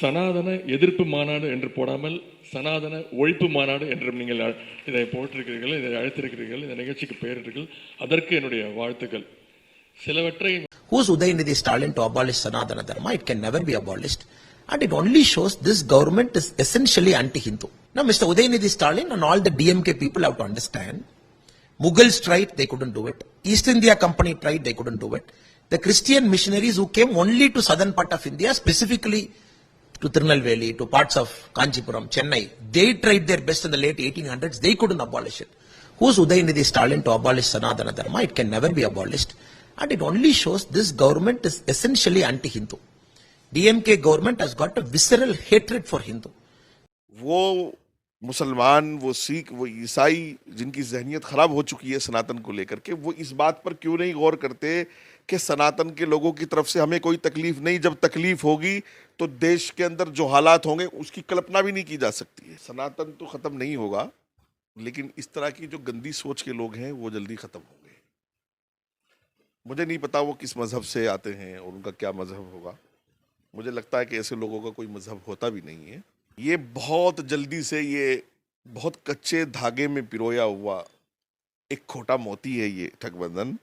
சனாதன எதிர்ப்பு மாநாடு என்று போடாமல் சனாதன ஒழிப்பு மாநாடு என்றும் நீங்கள் இதை போட்டிருக்கிறீர்கள், இதை அழைத்திருக்கிறீர்கள், இந்த நிகழ்ச்சிக்கு பெயரிட்டீர்கள். அதற்கு என்னுடைய வாழ்த்துக்கள். சிலவற்றை Who's Udayanidhi Stalin to abolish Sanatana Dharma? It can never be abolished. And it only shows this government is essentially anti-Hindu. Now, Mr. Udayanidhi Stalin and all the DMK people have to understand, Mughals tried, they couldn't do it. East India Company tried, they couldn't do it. The Christian missionaries who came only to southern part of India, specifically to Tirunelveli, to parts of Kanchipuram, Chennai, they tried their best in the late 1800s, they couldn't abolish it. Who's Udayanidhi Stalin to abolish Sanatana Dharma? It can never be abolished. And it only shows this government is essentially anti-Hindu. DMK government has got a visceral hatred for Hindu. वो मुसलमान, वो सिख, वो ईसाई जिनकी जहनियत खराब हो चुकी है सनातन को लेकर के, वो इस बात पर क्यों नहीं गौर करते कि सनातन के लोगों की तरफ से हमें कोई तकलीफ नहीं, जब तकलीफ होगी तो देश के अंदर जो हालात होंगे उसकी कल्पना भी नहीं की जा सकती है। सनातन तो खत्म नहीं होगा, लेकिन इस तरह की जो गंदी सोच के लोग हैं वो जल्दी खत्म होंगे। मुझे नहीं पता वो किस मजहब से आते हैं और उनका क्या मजहब होगा। मुझे लगता है कि ऐसे लोगों का कोई मजहब होता भी नहीं है। ये बहुत जल्दी से, ये बहुत कच्चे धागे में पिरोया हुआ एक खोटा मोती है ये ठगबंधन।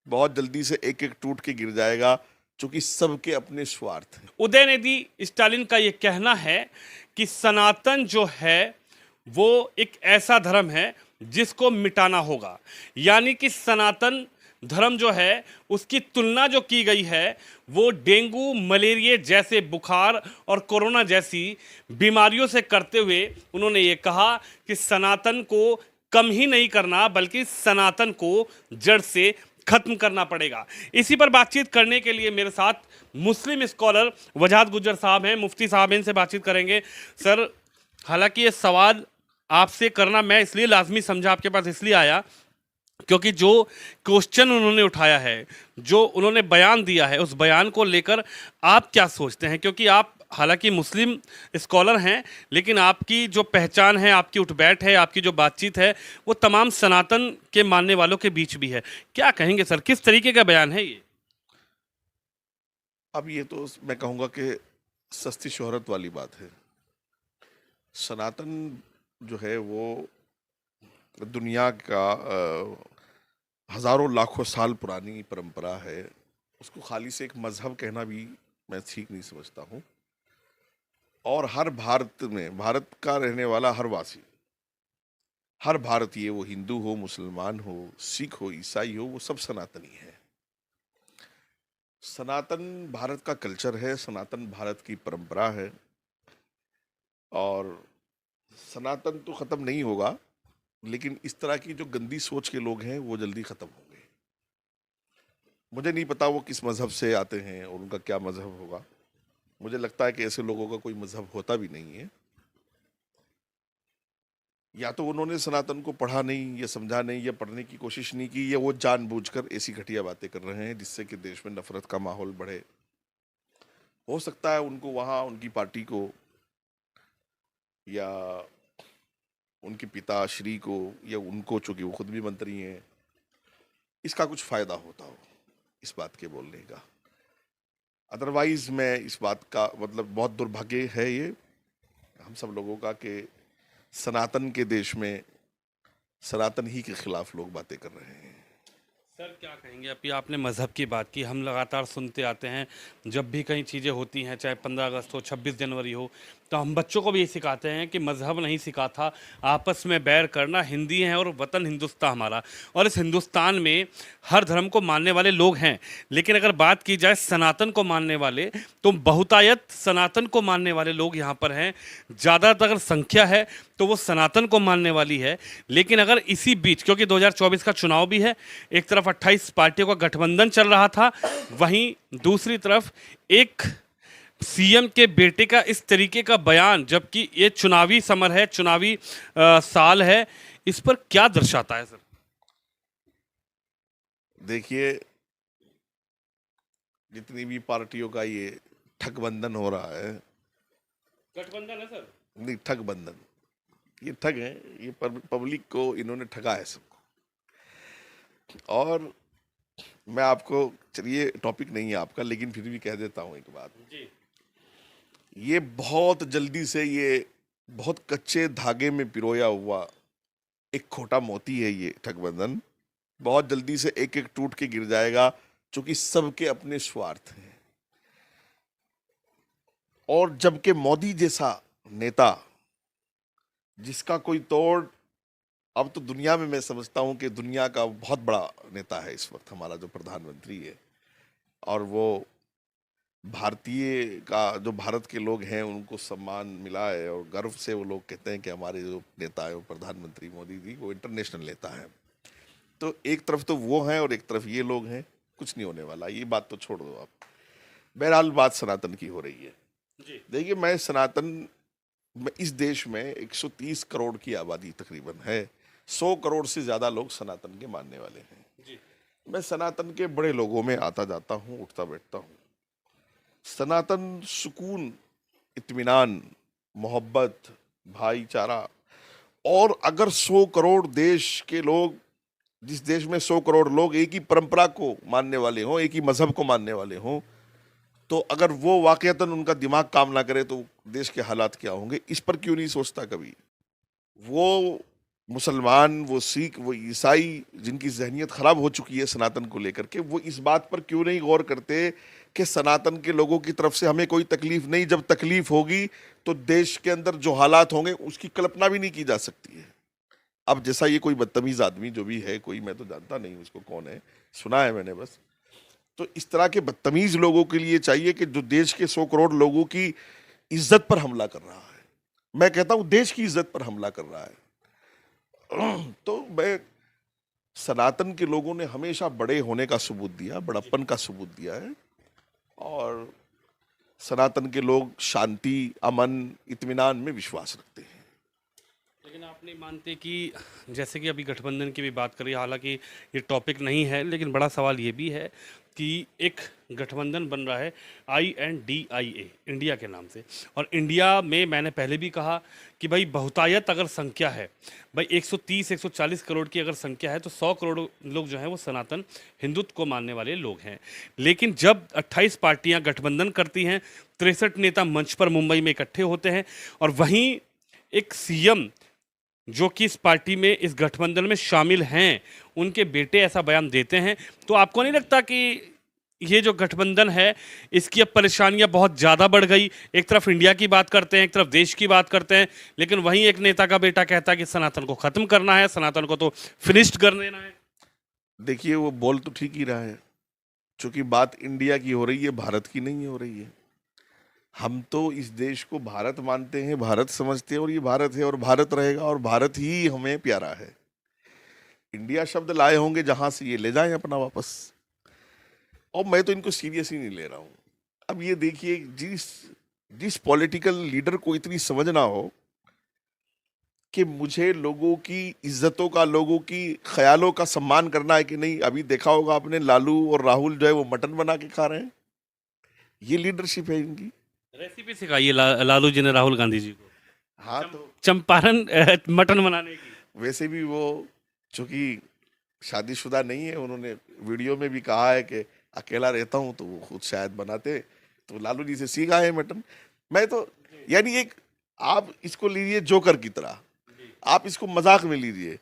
बहुत जल्दी से एक एक टूट के गिर जाएगा, क्योंकि सबके अपने स्वार्थ हैं। उदयनिधि स्टालिन का ये कहना है कि सनातन जो है वो एक ऐसा धर्म है जिसको मिटाना होगा, यानी कि सनातन धर्म जो है उसकी तुलना जो की गई है वो डेंगू, मलेरिया जैसे बुखार और कोरोना जैसी बीमारियों से करते हुए उन्होंने ये कहा कि सनातन को कम ही नहीं करना बल्कि सनातन को जड़ से खत्म करना पड़ेगा। इसी पर बातचीत करने के लिए मेरे साथ मुस्लिम स्कॉलर वजाहत गुज्जर साहब हैं, मुफ्ती साहब हैं, इनसे बातचीत करेंगे। सर, हालांकि ये सवाल आपसे करना मैं इसलिए लाजमी समझा, आपके पास इसलिए आया क्योंकि जो क्वेश्चन उन्होंने उठाया है, जो उन्होंने बयान दिया है, उस बयान को लेकर आप क्या सोचते हैं? क्योंकि आप हालांकि मुस्लिम स्कॉलर हैं, लेकिन आपकी जो पहचान है, आपकी उठबैठ है, आपकी जो बातचीत है, वो तमाम सनातन के मानने वालों के बीच भी है। क्या कहेंगे सर, किस तरीके का बयान है ये? अब ये तो मैं कहूँगा कि सस्ती शोहरत वाली बात है। सनातन जो है वो दुनिया का हजारों लाखों साल पुरानी परंपरा है। उसको खाली से एक मजहब कहना भी मैं ठीक नहीं समझता हूँ। और हर भारत में, भारत का रहने वाला हर वासी, हर भारतीय, वो हिंदू हो, मुसलमान हो, सिख हो, ईसाई हो, वो सब सनातनी है। सनातन भारत का कल्चर है, सनातन भारत की परंपरा है। और सनातन तो खत्म नहीं होगा, लेकिन इस तरह की जो गंदी सोच के लोग हैं वो जल्दी खत्म होंगे। मुझे नहीं पता वो किस मजहब से आते हैं और उनका क्या मजहब होगा। मुझे लगता है कि ऐसे लोगों का कोई मजहब होता भी नहीं है। या तो उन्होंने सनातन को पढ़ा नहीं, या समझा नहीं, या पढ़ने की कोशिश नहीं की, या वो जानबूझकर ऐसी घटिया बातें कर रहे हैं जिससे कि देश में नफरत का माहौल बढ़े। हो सकता है उनको वहाँ उनकी पार्टी को या उनके पिताश्री को या उनको, चूंकि वो खुद भी मंत्री हैं, इसका कुछ फायदा होता हो इस बात के बोलने का। अदरवाइज मैं इस बात का मतलब बहुत दुर्भाग्य है ये हम सब लोगों का कि सनातन के देश में सनातन ही के खिलाफ लोग बातें कर रहे हैं। सर, क्या कहेंगे? अभी आपने मज़हब की बात की, हम लगातार सुनते आते हैं जब भी कई चीज़ें होती हैं, चाहे 15 अगस्त हो, 26 जनवरी हो, तो हम बच्चों को भी ये सिखाते हैं कि मज़हब नहीं सिखाता आपस में बैर करना, हिंदी हैं और वतन हिंदुस्तान हमारा। और इस हिंदुस्तान में हर धर्म को मानने वाले लोग हैं, लेकिन अगर बात की जाए सनातन को मानने वाले, तो बहुतायत सनातन को मानने वाले लोग यहाँ पर हैं। ज़्यादातर अगर संख्या है तो वो सनातन को मानने वाली है। लेकिन अगर इसी बीच, क्योंकि 2024 का चुनाव भी है, एक तरफ 28 पार्टियों का गठबंधन चल रहा था, वहीं दूसरी तरफ एक सीएम के बेटे का इस तरीके का बयान, जबकि ये चुनावी समर है, चुनावी साल है, इस पर क्या दर्शाता है सर? देखिए, जितनी भी पार्टियों का ये ठगबंधन हो रहा है, गठबंधन है सर? नहीं, ठगबंधन, ये ठग है, ये पब्लिक को इन्होंने ठगा है सबको। और मैं आपको, चलिए टॉपिक नहीं है आपका, लेकिन फिर भी कह देता हूं एक बात जी। ये बहुत जल्दी से, ये बहुत कच्चे धागे में पिरोया हुआ एक खोटा मोती है ये गठबंधन। बहुत जल्दी से एक एक टूट के गिर जाएगा, क्योंकि सबके अपने स्वार्थ हैं। और जबकि मोदी जैसा नेता जिसका कोई तोड़, अब तो दुनिया में मैं समझता हूं कि दुनिया का बहुत बड़ा नेता है इस वक्त हमारा जो प्रधानमंत्री है, और वो भारतीय का, जो भारत के लोग हैं उनको सम्मान मिला है और गर्व से वो लोग कहते हैं कि हमारे जो नेता है वो प्रधानमंत्री मोदी जी वो इंटरनेशनल नेता है। तो एक तरफ तो वो हैं और एक तरफ ये लोग हैं, कुछ नहीं होने वाला, ये बात तो छोड़ दो आप। बहरहाल बात सनातन की हो रही है। देखिए, मैं सनातन में, इस देश में 130 करोड़ की आबादी तकरीबन है, 100 करोड़ से ज्यादा लोग सनातन के मानने वाले हैं। मैं सनातन के बड़े लोगों में आता जाता हूँ, उठता बैठता हूँ। सनातन सुकून, इत्मीनान, मोहब्बत, भाईचारा, और अगर 100 करोड़ देश के लोग, जिस देश में 100 करोड़ लोग एक ही परंपरा को मानने वाले हों, एक ही मजहब को मानने वाले हों, तो अगर वो वाकईतन उनका दिमाग काम ना करे तो देश के हालात क्या होंगे, इस पर क्यों नहीं सोचता कभी? वो मुसलमान, वो सिख, वो ईसाई, जिनकी जहनियत खराब हो चुकी है सनातन को लेकर के, वो इस बात पर क्यों नहीं गौर करते कि सनातन के लोगों की तरफ से हमें कोई तकलीफ नहीं, जब तकलीफ होगी तो देश के अंदर जो हालात होंगे उसकी कल्पना भी नहीं की जा सकती है। अब जैसा ये कोई बदतमीज आदमी जो भी है, कोई, मैं तो जानता नहीं उसको कौन है, सुना है मैंने बस, तो इस तरह के बदतमीज लोगों के लिए चाहिए कि जो देश के 100 करोड़ लोगों की इज्जत पर हमला कर रहा है, मैं कहता हूं देश की इज्जत पर हमला कर रहा है, तो मैं, सनातन के लोगों ने हमेशा बड़े होने का सबूत दिया, बड़प्पन का सबूत दिया है, और सनातन के लोग शांति, अमन, इत्मीनान में विश्वास रखते हैं। लेकिन आप नहीं मानते कि जैसे कि अभी गठबंधन की भी बात करी, हालांकि ये टॉपिक नहीं है, लेकिन बड़ा सवाल ये भी है कि एक गठबंधन बन रहा है INDIA, इंडिया के नाम से, और इंडिया में मैंने पहले भी कहा कि भाई बहुतायत अगर संख्या है, भाई 130-140 करोड़ की अगर संख्या है, तो 100 करोड़ लोग जो हैं वो सनातन हिंदुत्व को मानने वाले लोग हैं। लेकिन जब 28 पार्टियां गठबंधन करती हैं, 63 नेता मंच पर मुंबई में इकट्ठे होते हैं, और वहीं एक CM जो कि इस पार्टी में, इस गठबंधन में शामिल हैं, उनके बेटे ऐसा बयान देते हैं, तो आपको नहीं लगता कि ये जो गठबंधन है इसकी अब परेशानियां बहुत ज़्यादा बढ़ गई? एक तरफ इंडिया की बात करते हैं, एक तरफ देश की बात करते हैं, लेकिन वहीं एक नेता का बेटा कहता है कि सनातन को ख़त्म करना है, सनातन को तो फिनिश्ड कर देना है। देखिए, वो बोल तो ठीक ही रहा है, क्योंकि बात इंडिया की हो रही है, भारत की नहीं हो रही है। हम तो इस देश को भारत मानते हैं, भारत समझते हैं, और ये भारत है और भारत रहेगा, और भारत ही हमें प्यारा है। इंडिया शब्द लाए होंगे जहां से, ये ले जाएं अपना वापस, और मैं तो इनको सीरियस ही नहीं ले रहा हूं। अब ये देखिए, जिस पॉलिटिकल लीडर को इतनी समझ ना हो कि मुझे लोगों की इज्जतों का, लोगों की ख्यालों का सम्मान करना है कि नहीं। अभी देखा होगा आपने, लालू और राहुल जो है वो मटन बना के खा रहे हैं, ये लीडरशिप है इनकी। रेसिपी सिखाइए लालू जी ने राहुल गांधी जी को, हाँ, तो चंपारण मटन बनाने की। वैसे भी वो चूंकि शादीशुदा नहीं है, उन्होंने वीडियो में भी कहा है कि अकेला रहता हूं, तो वो खुद शायद बनाते, तो लालू जी से सीखा है मटन। मैं तो, यानी एक, आप इसको लीजिए जोकर की तरह, आप इसको मजाक में लीजिए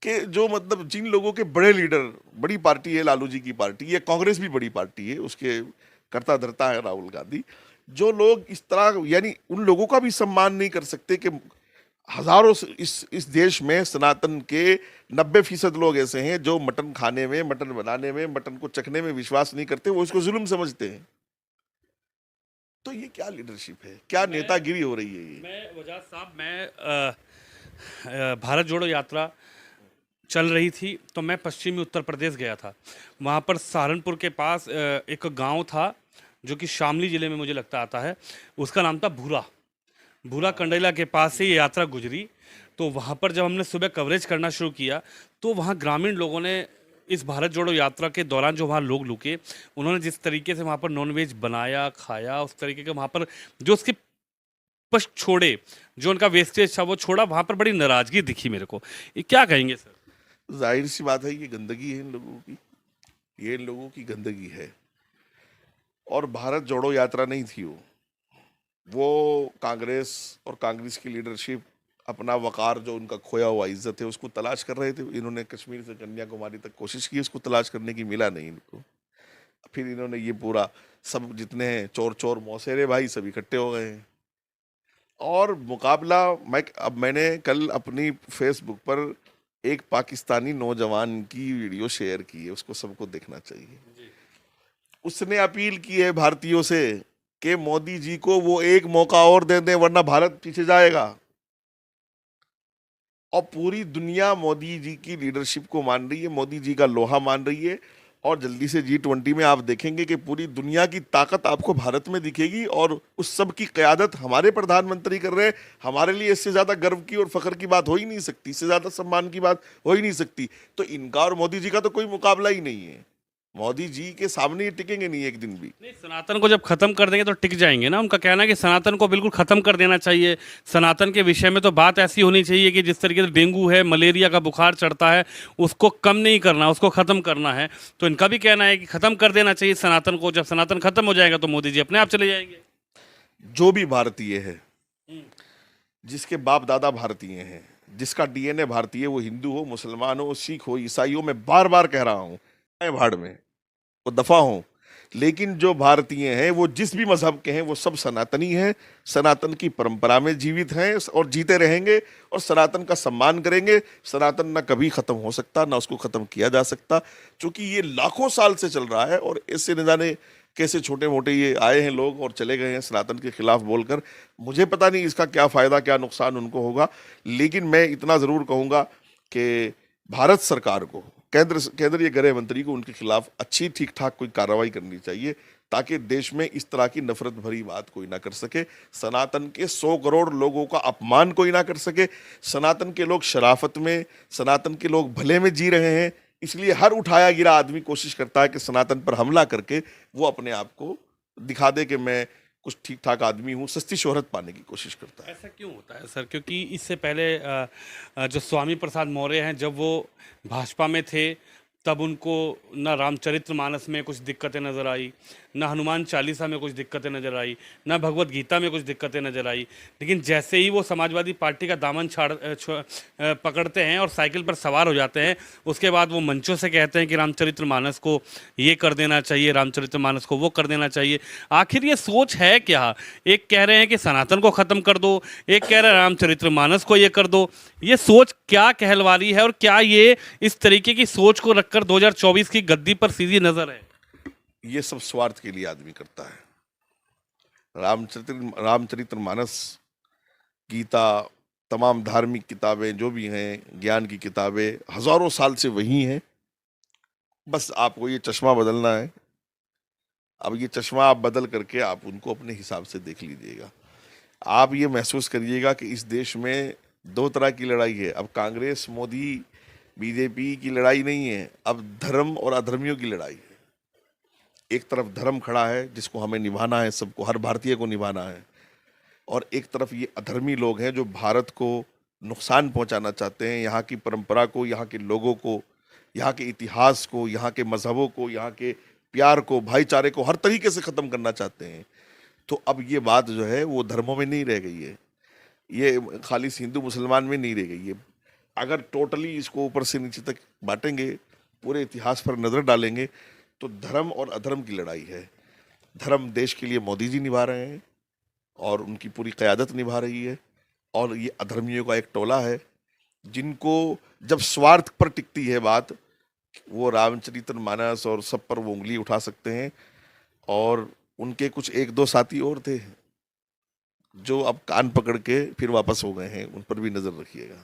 कि जो, मतलब जिन लोगों के बड़े लीडर, बड़ी पार्टी है लालू जी की पार्टी, ये कांग्रेस भी बड़ी पार्टी है, उसके करता धरता है राहुल गांधी, जो लोग इस तरह, यानी उन लोगों का भी सम्मान नहीं कर सकते कि हजारों इस देश में सनातन के 90% लोग ऐसे हैं जो मटन खाने में, मटन बनाने में, मटन को चखने में विश्वास नहीं करते, वो इसको जुल्म समझते हैं। तो ये क्या लीडरशिप है, क्या नेतागिरी हो रही है ये? मैं वजाद साहब, भारत जोड़ो यात्रा चल रही थी, तो मैं पश्चिमी उत्तर प्रदेश गया था। वहाँ पर सहारनपुर के पास एक गांव था जो कि शामली ज़िले में मुझे लगता आता है, उसका नाम था भूरा कंडैला के पास से ये यात्रा गुजरी। तो वहाँ पर जब हमने सुबह कवरेज करना शुरू किया, तो वहाँ ग्रामीण लोगों ने इस भारत जोड़ो यात्रा के दौरान जो वहाँ लोग रुके, उन्होंने जिस तरीके से वहाँ पर नॉनवेज बनाया, खाया, उस तरीके के वहाँ पर जो उसके पश्च छोड़े, जो उनका वेस्टेज था वो छोड़ा, वहाँ पर बड़ी नाराज़गी दिखी मेरे को। ये क्या कहेंगे सर? जाहिर सी बात है, ये गंदगी है इन लोगों की, ये इन लोगों की गंदगी है। और भारत जोड़ो यात्रा नहीं थी वो, वो कांग्रेस और कांग्रेस की लीडरशिप अपना वकार, जो उनका खोया हुआ इज्जत है, उसको तलाश कर रहे थे। इन्होंने कश्मीर से कन्याकुमारी तक कोशिश की, उसको तलाश करने की, मिला नहीं इनको। फिर इन्होंने ये पूरा सब जितने हैं चोर चोर मौसेरे भाई सब इकट्ठे हो गए हैं। और मुकाबला अब मैंने कल अपनी फेसबुक पर एक पाकिस्तानी नौजवान की वीडियो शेयर की है, उसको सबको देखना चाहिए। उसने अपील की है भारतीयों से कि मोदी जी को वो एक मौका और दे दें वरना भारत पीछे जाएगा। और पूरी दुनिया मोदी जी की लीडरशिप को मान रही है, मोदी जी का लोहा मान रही है। और जल्दी से G20 में आप देखेंगे कि पूरी दुनिया की ताकत आपको भारत में दिखेगी और उस सब की क़यादत हमारे प्रधानमंत्री कर रहे हैं। हमारे लिए इससे ज़्यादा गर्व की और फख्र की बात हो ही नहीं सकती, इससे ज़्यादा सम्मान की बात हो ही नहीं सकती। तो इनका और मोदी जी का तो कोई मुकाबला ही नहीं है। मोदी जी के सामने ये टिकेंगे नहीं एक दिन भी। नहीं, सनातन को जब खत्म कर देंगे तो टिक जाएंगे ना। उनका कहना है कि सनातन को बिल्कुल खत्म कर देना चाहिए। सनातन के विषय में तो बात ऐसी होनी चाहिए कि जिस तरीके से डेंगू है, मलेरिया का बुखार चढ़ता है, उसको कम नहीं करना, उसको खत्म करना है। तो इनका भी कहना है कि खत्म कर देना चाहिए सनातन को। जब सनातन खत्म हो जाएगा तो मोदी जी अपने आप चले जाएंगे। जो भी भारतीय है, जिसके बाप दादा भारतीय हैं, जिसका DNA भारतीय, वो हिंदू हो, मुसलमान हो, सिख हो, ईसाई हो, मैं बार बार कह रहा हूं, भाड़ में वो दफा हो। लेकिन जो भारतीय हैं, वो जिस भी मजहब के हैं, वो सब सनातनी हैं, सनातन की परंपरा में जीवित हैं और जीते रहेंगे और सनातन का सम्मान करेंगे। सनातन ना कभी खत्म हो सकता, ना उसको खत्म किया जा सकता, क्योंकि ये लाखों साल से चल रहा है। और ऐसे न जाने कैसे छोटे मोटे ये आए हैं लोग और चले गए हैं सनातन के खिलाफ बोलकर। मुझे पता नहीं इसका क्या फायदा, क्या नुकसान उनको होगा। लेकिन मैं इतना जरूर कहूंगा कि भारत सरकार को, केंद्रीय गृह मंत्री को उनके खिलाफ अच्छी ठीक ठाक कोई कार्रवाई करनी चाहिए, ताकि देश में इस तरह की नफरत भरी बात कोई ना कर सके। सनातन के 100 करोड़ लोगों का अपमान कोई ना कर सके। सनातन के लोग शराफत में, सनातन के लोग भले में जी रहे हैं, इसलिए हर उठाया गिरा आदमी कोशिश करता है कि सनातन पर हमला करके वो अपने आप को दिखा दे कि मैं कुछ ठीक ठाक आदमी हूँ, सस्ती शोहरत पाने की कोशिश करता है। ऐसा क्यों होता है सर? क्योंकि इससे पहले जो स्वामी प्रसाद मौर्य हैं, जब वो भाजपा में थे तब उनको ना रामचरितमानस में कुछ दिक्कतें नज़र आई, ना हनुमान चालीसा में कुछ दिक्कतें नज़र आई, ना भगवत गीता में कुछ दिक्कतें नज़र आई। लेकिन जैसे ही वो समाजवादी पार्टी का दामन पकड़ते हैं और साइकिल पर सवार हो जाते हैं, उसके बाद वो मंचों से कहते हैं कि रामचरितमानस को ये कर देना चाहिए, रामचरितमानस को वो कर देना चाहिए। आखिर ये सोच है क्या? एक कह रहे हैं कि सनातन को ख़त्म कर दो, एक कह रहे हैं रामचरितमानस को ये कर दो। ये सोच क्या कहलवा रही है और क्या ये इस तरीके की सोच को रखकर 2024 की गद्दी पर सीधी नजर है? ये सब स्वार्थ के लिए आदमी करता है। रामचरितमानस, गीता, तमाम धार्मिक किताबें जो भी हैं, ज्ञान की किताबें हजारों साल से वही हैं। बस आपको ये चश्मा बदलना है। अब ये चश्मा आप बदल करके आप उनको अपने हिसाब से देख लीजिएगा। आप ये महसूस करिएगा कि इस देश में दो तरह की लड़ाई है। अब कांग्रेस, मोदी, बीजेपी की लड़ाई नहीं है, अब धर्म और अधर्मियों की लड़ाई है। एक तरफ धर्म खड़ा है जिसको हमें निभाना है, सबको, हर भारतीय को निभाना है, और एक तरफ ये अधर्मी लोग हैं जो भारत को नुकसान पहुंचाना चाहते हैं, यहाँ की परंपरा को, यहाँ के लोगों को, यहाँ के इतिहास को, यहाँ के मजहबों को, यहाँ के प्यार को, भाईचारे को हर तरीके से ख़त्म करना चाहते हैं। तो अब ये बात जो है वो धर्मों में नहीं रह गई है, ये खाली हिंदू मुसलमान में नहीं रह गई है। अगर टोटली इसको ऊपर से नीचे तक बांटेंगे, पूरे इतिहास पर नज़र डालेंगे, तो धर्म और अधर्म की लड़ाई है। धर्म देश के लिए मोदी जी निभा रहे हैं और उनकी पूरी क़यादत निभा रही है, और ये अधर्मियों का एक टोला है जिनको जब स्वार्थ पर टिकती है बात, वो रामचरितमानस और सब पर वो उंगली उठा सकते हैं। और उनके कुछ एक दो साथी और थे जो अब कान पकड़ के फिर वापस हो गए हैं, उन पर भी नज़र रखिएगा।